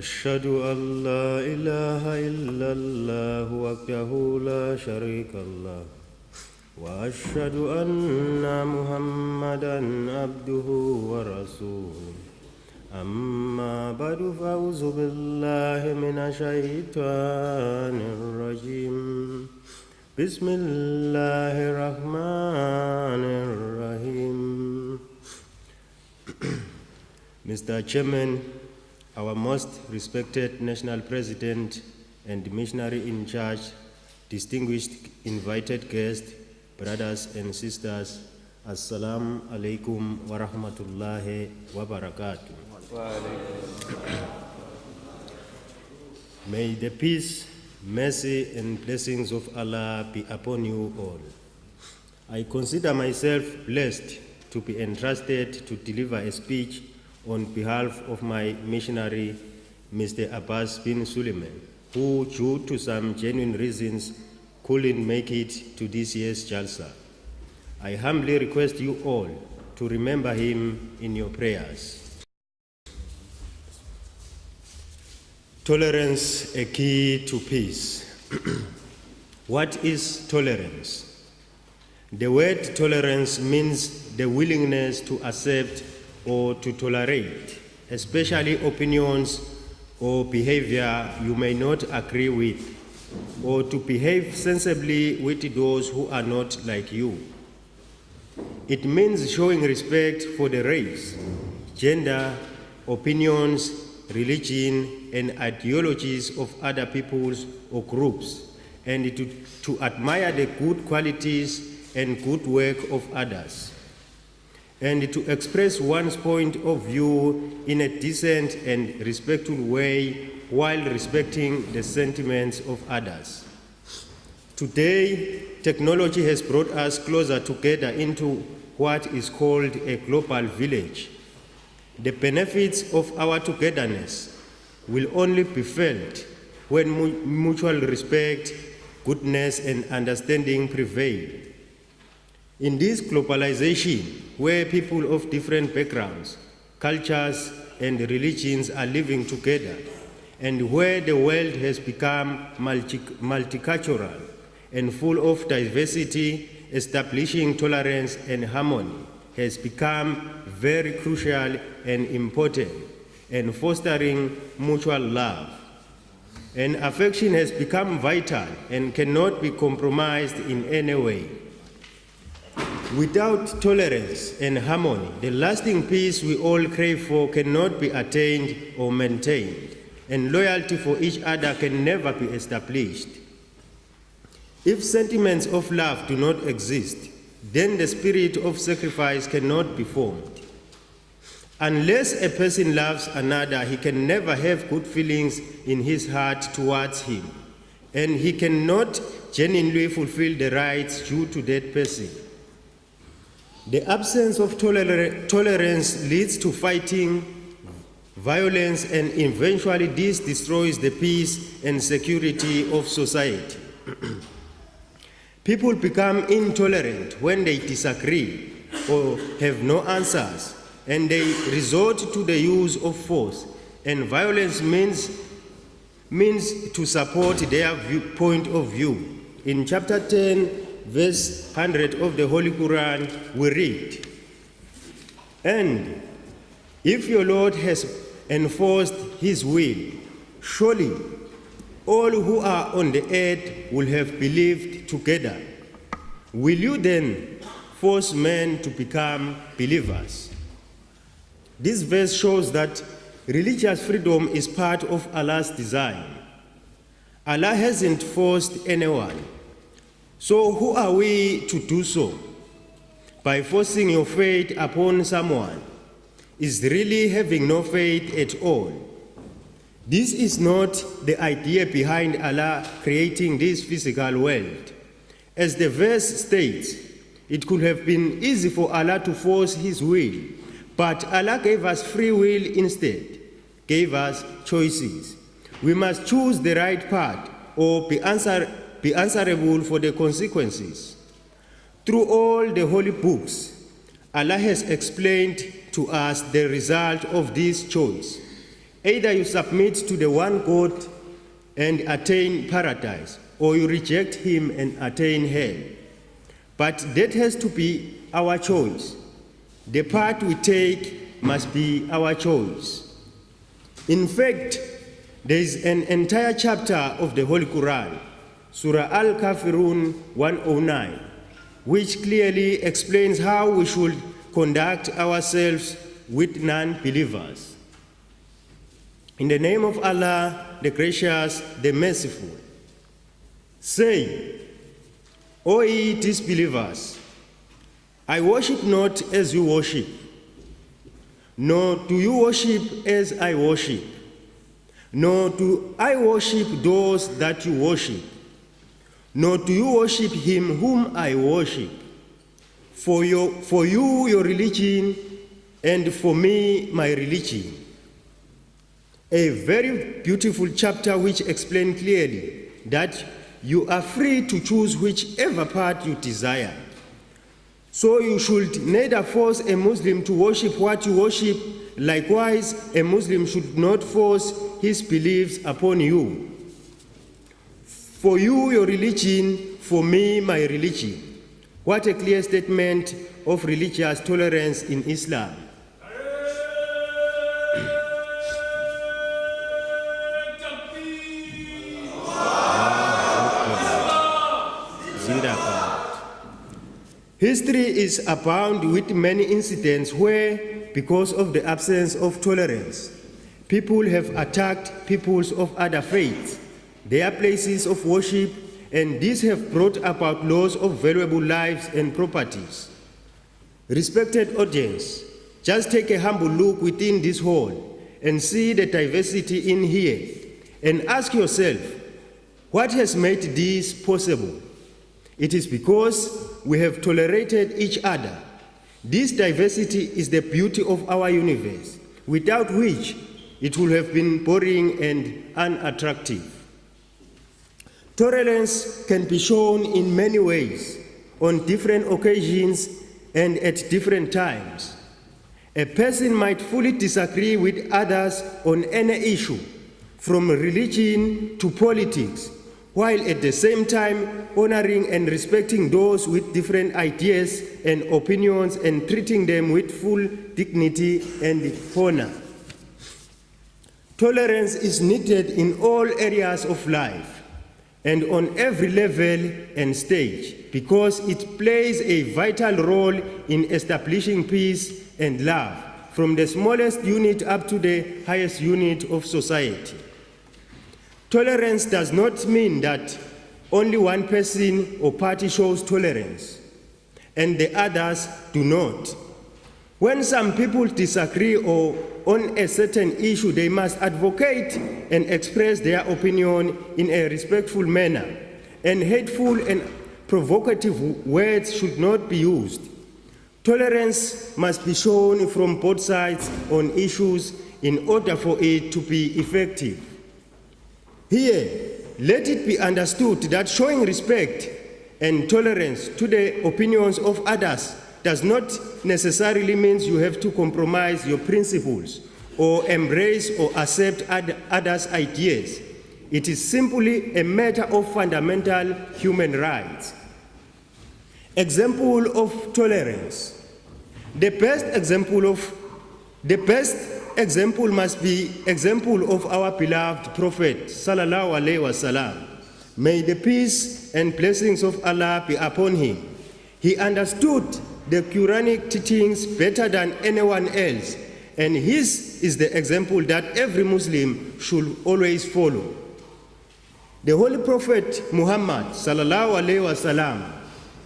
أشهد أن لا إله إلا الله وحده لا شريك له وأشهد أن محمدًا عبده ورسوله أما بعد فأعوذ بالله من الشيطان الرجيم بسم الله الرحمن الرحيم. Mr. Chairman, our most respected National President and Missionary in Charge, distinguished invited guests, brothers and sisters, Assalamu alaikum wa rahmatullahi wa barakatuh. May the peace, mercy, and blessings of Allah be upon you all. I consider myself blessed to be entrusted to deliver a speech on behalf of my missionary, Mr. Abbas bin Suleiman, who, due to some genuine reasons, couldn't make it to this year's Jalsa. I humbly request you all to remember him in your prayers. Tolerance, a key to peace. What is tolerance? The word tolerance means the willingness to accept or to tolerate, especially opinions or behavior you may not agree with, or to behave sensibly with those who are not like you. It means showing respect for the race, gender, opinions, religion, and ideologies of other peoples or groups, and to admire the good qualities and good work of others, and to express one's point of view in a decent and respectful way while respecting the sentiments of others. Today, technology has brought us closer together into what is called a global village. The benefits of our togetherness will only be felt when mutual respect, goodness, and understanding prevail. In this globalization, where people of different backgrounds, cultures, and religions are living together, and where the world has become multicultural and full of diversity, establishing tolerance and harmony has become very crucial and important, and fostering mutual love. And affection has become vital and cannot be compromised in any way. Without tolerance and harmony, the lasting peace we all crave for cannot be attained or maintained, and loyalty for each other can never be established. If sentiments of love do not exist, then the spirit of sacrifice cannot be formed. Unless a person loves another, he can never have good feelings in his heart towards him, and he cannot genuinely fulfill the rights due to that person. The absence of tolerance leads to fighting, violence, and eventually this destroys the peace and security of society. People become intolerant when they disagree or have no answers, and they resort to the use of force, and violence means to support their point of view. In chapter 10, verse 100 of the Holy Quran, we read, "And if your Lord has enforced his will, surely all who are on the earth will have believed together. Will you then force men to become believers?" This verse shows that religious freedom is part of Allah's design. Allah hasn't forced anyone. So who are we to do so? By forcing your faith upon someone is really having no faith at all. This is not the idea behind Allah creating this physical world. As the verse states, it could have been easy for Allah to force his will, but Allah gave us free will instead, gave us choices. We must choose the right path or be answerable for the consequences. Through all the holy books, Allah has explained to us the result of this choice. Either you submit to the one God and attain paradise, or you reject him and attain hell. But that has to be our choice. The path we take must be our choice. In fact, there is an entire chapter of the Holy Quran, Surah Al-Kafirun 109, which clearly explains how we should conduct ourselves with non-believers. In the name of Allah, the Gracious, the Merciful, say, O ye disbelievers, I worship not as you worship, nor do you worship as I worship, nor do I worship those that you worship, nor do you worship him whom I worship. For you, your religion, and for me, my religion. A very beautiful chapter which explains clearly that you are free to choose whichever path you desire. So you should neither force a Muslim to worship what you worship. Likewise, a Muslim should not force his beliefs upon you. For you, your religion, for me, my religion. What a clear statement of religious tolerance in Islam. History is abound with many incidents where, because of the absence of tolerance, people have attacked peoples of other faiths, their places of worship, and these have brought about loss of valuable lives and properties. Respected audience, just take a humble look within this hall and see the diversity in here, and ask yourself, what has made this possible? It is because we have tolerated each other. This diversity is the beauty of our universe, without which it would have been boring and unattractive. Tolerance can be shown in many ways, on different occasions and at different times. A person might fully disagree with others on any issue, from religion to politics, while at the same time honoring and respecting those with different ideas and opinions and treating them with full dignity and honor. Tolerance is needed in all areas of life and on every level and stage because it plays a vital role in establishing peace and love from the smallest unit up to the highest unit of society. Tolerance does not mean that only one person or party shows tolerance and the others do not. When some people disagree or on a certain issue, they must advocate and express their opinion in a respectful manner, and hateful and provocative words should not be used. Tolerance must be shown from both sides on issues in order for it to be effective. Here, let it be understood that showing respect and tolerance to the opinions of others does not necessarily mean you have to compromise your principles or embrace or accept others' ideas. It is simply a matter of fundamental human rights. Example of tolerance. The best example must be example of our beloved Prophet Sallallahu Alaihi Wasallam. May the peace and blessings of Allah be upon him. He understood the Quranic teachings better than anyone else, and his is the example that every Muslim should always follow. The Holy Prophet Muhammad Sallallahu Alaihi Wasallam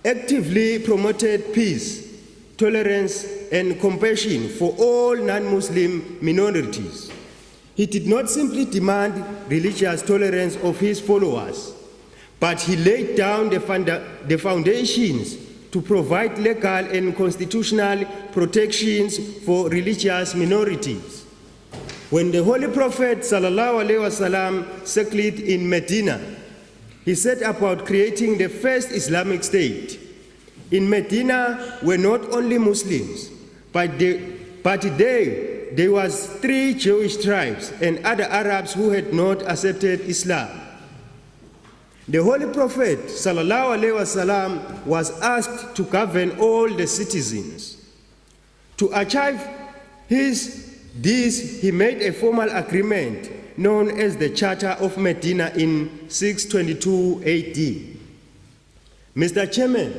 actively promoted peace, tolerance, and compassion for all non-Muslim minorities. He did not simply demand religious tolerance of his followers, but he laid down the foundations to provide legal and constitutional protections for religious minorities. When the Holy Prophet Sallallahu Alaihi Wasallam settled in Medina, he set about creating the first Islamic state. In Medina were not only Muslims, but they there was 3 Jewish tribes and other Arabs who had not accepted Islam. The Holy Prophet ﷺ was asked to govern all the citizens. To achieve this, he made a formal agreement known as the Charter of Medina in 622 AD. Mr. Chairman,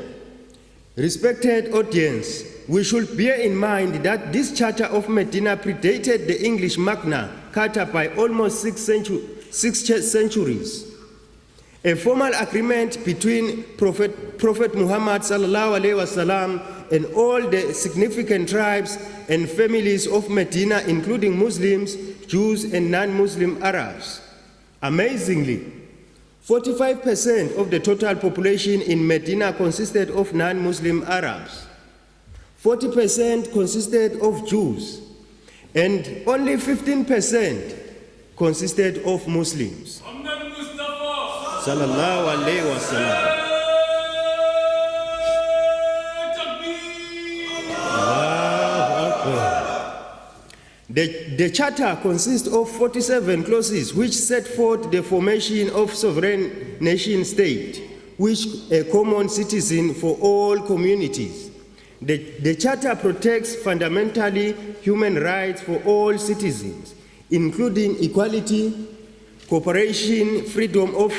respected audience, we should bear in mind that this Charter of Medina predated the English Magna Carta by almost 6 centuries. A formal agreement between Prophet Muhammad ﷺ and all the significant tribes and families of Medina, including Muslims, Jews, and non-Muslim Arabs. Amazingly, 45% of the total population in Medina consisted of non-Muslim Arabs. 40% consisted of Jews, and only 15% consisted of Muslims. Sallallahu alayhi wa sallam. The Charter consists of 47 clauses which set forth the formation of sovereign nation state, which a common citizen for all communities. The Charter protects fundamentally human rights for all citizens, including equality, cooperation, freedom of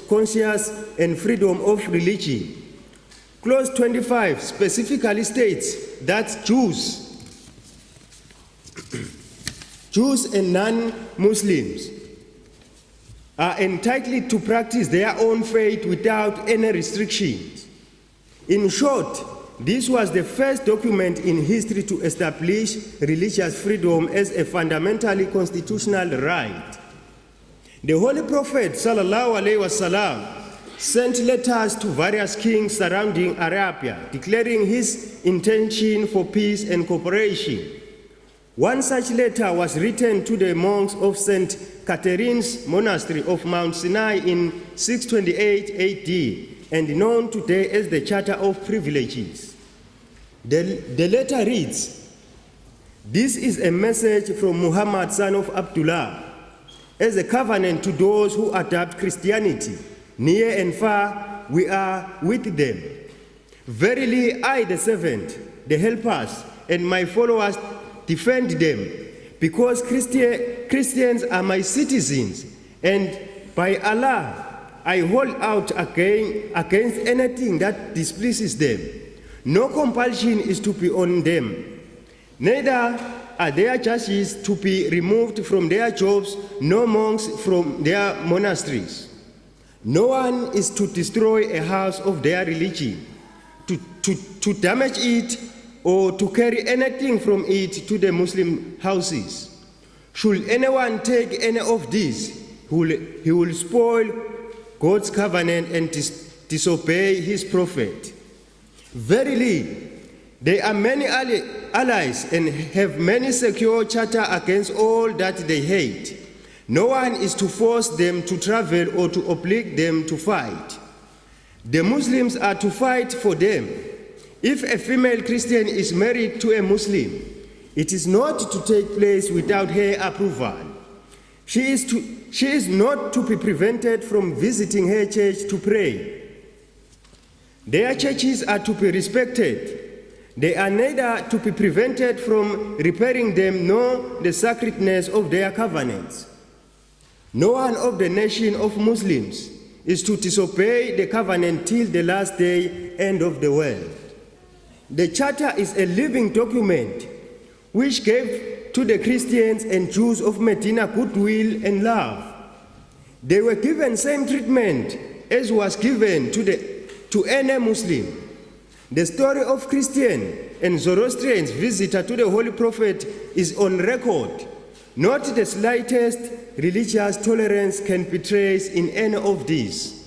conscience, and freedom of religion. Clause 25 specifically states that Jews and non-Muslims are entitled to practice their own faith without any restrictions. In short, this was the first document in history to establish religious freedom as a fundamentally constitutional right. The Holy Prophet ﷺ sent letters to various kings surrounding Arabia, declaring his intention for peace and cooperation. One such letter was written to the monks of St. Catherine's Monastery of Mount Sinai in 628 AD, and known today as the Charter of Privileges. The letter reads, "This is a message from Muhammad, son of Abdullah, as a covenant to those who adopt Christianity. Near and far, we are with them. Verily, I, the servant, the helpers, and my followers defend them, because Christians are my citizens, and by Allah, I hold out against anything that displeases them. No compulsion is to be on them. Neither are their judges to be removed from their jobs, no monks from their monasteries. No one is to destroy a house of their religion, to damage it, or to carry anything from it to the Muslim houses. Should anyone take any of these, he will spoil God's covenant and disobey his prophet. Verily, they are many allies and have many secure charter against all that they hate. No one is to force them to travel or to oblige them to fight. The Muslims are to fight for them. If a female Christian is married to a Muslim, it is not to take place without her approval. She is not to be prevented from visiting her church to pray. Their churches are to be respected. They are neither to be prevented from repairing them nor the sacredness of their covenants. No one of the nation of Muslims is to disobey the covenant till the last day, end of the world. The Charter is a living document which gave to the Christians and Jews of Medina goodwill and love. They were given same treatment as was given to any Muslim. The story of Christian and Zoroastrian's visitor to the Holy Prophet is on record. Not the slightest religious tolerance can be traced in any of these.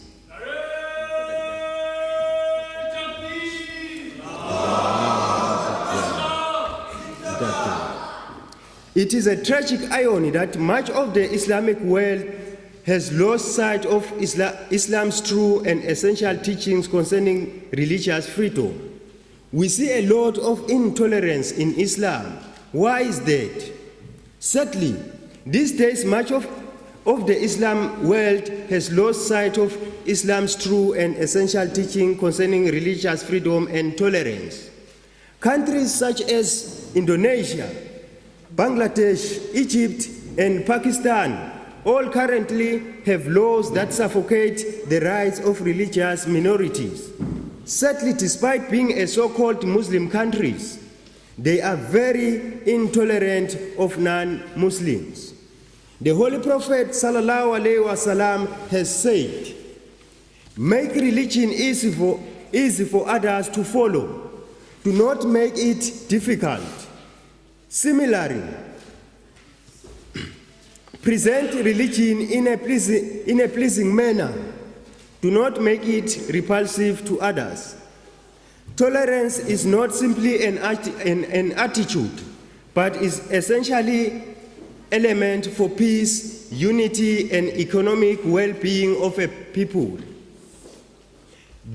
It is a tragic irony that much of the Islamic world has lost sight of Islam's true and essential teachings concerning religious freedom. We see a lot of intolerance in Islam, Why is that? Sadly, these days much of the Islam world has lost sight of Islam's true and essential teaching concerning religious freedom and tolerance. Countries such as Indonesia, Bangladesh, Egypt, and Pakistan all currently have laws that suffocate the rights of religious minorities. Sadly, despite being a so-called Muslim countries, they are very intolerant of non-Muslims. The Holy Prophet Sallallahu Alaihi Wasallam has said, "Make religion easy for others to follow. Do not make it difficult. Similarly, present religion in a pleasing manner. Do not make it repulsive to others." Tolerance is not simply an attitude, but is essentially element for peace, unity, and economic well-being of a people.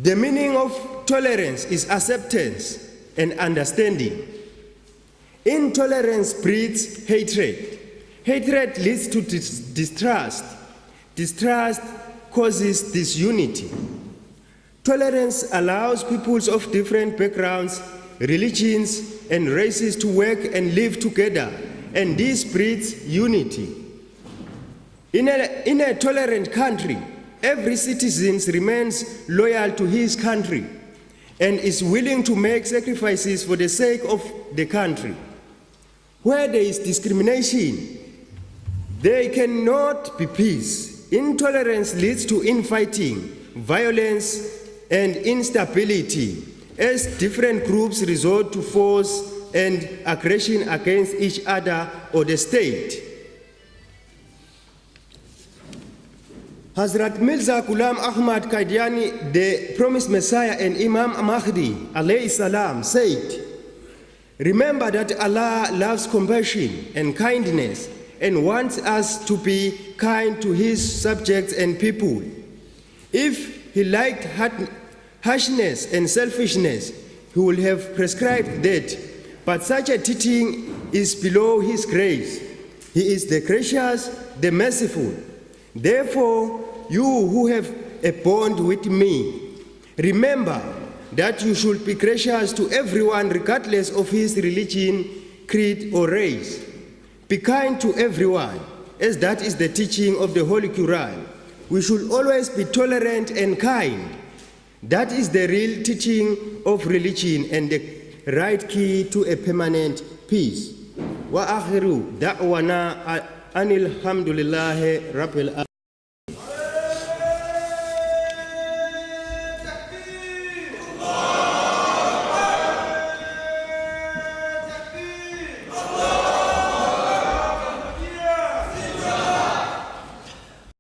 The meaning of tolerance is acceptance and understanding. Intolerance breeds hatred. Hatred leads to distrust. Distrust causes disunity. Tolerance allows peoples of different backgrounds, religions, and races to work and live together, and this breeds unity. In a tolerant country, every citizen remains loyal to his country and is willing to make sacrifices for the sake of the country. Where there is discrimination, there cannot be peace. Intolerance leads to infighting, violence, and instability as different groups resort to force and aggression against each other or the state. Hazrat Mirza Ghulam Ahmad Qadiani, the promised Messiah and Imam Mahdi alayhi salam, said, "Remember that Allah loves compassion and kindness and wants us to be kind to his subjects and people. If he liked harshness and selfishness, he would have prescribed that, but such a teaching is below his grace. He is the gracious, the merciful. Therefore, you who have a bond with me, remember that you should be gracious to everyone regardless of his religion, creed, or race. Be kind to everyone, as that is the teaching of the Holy Quran. We should always be tolerant and kind. That is the real teaching of religion and the right key to a permanent peace." Wa akhiru da'wana anil hamdulillahi rabbil alamin.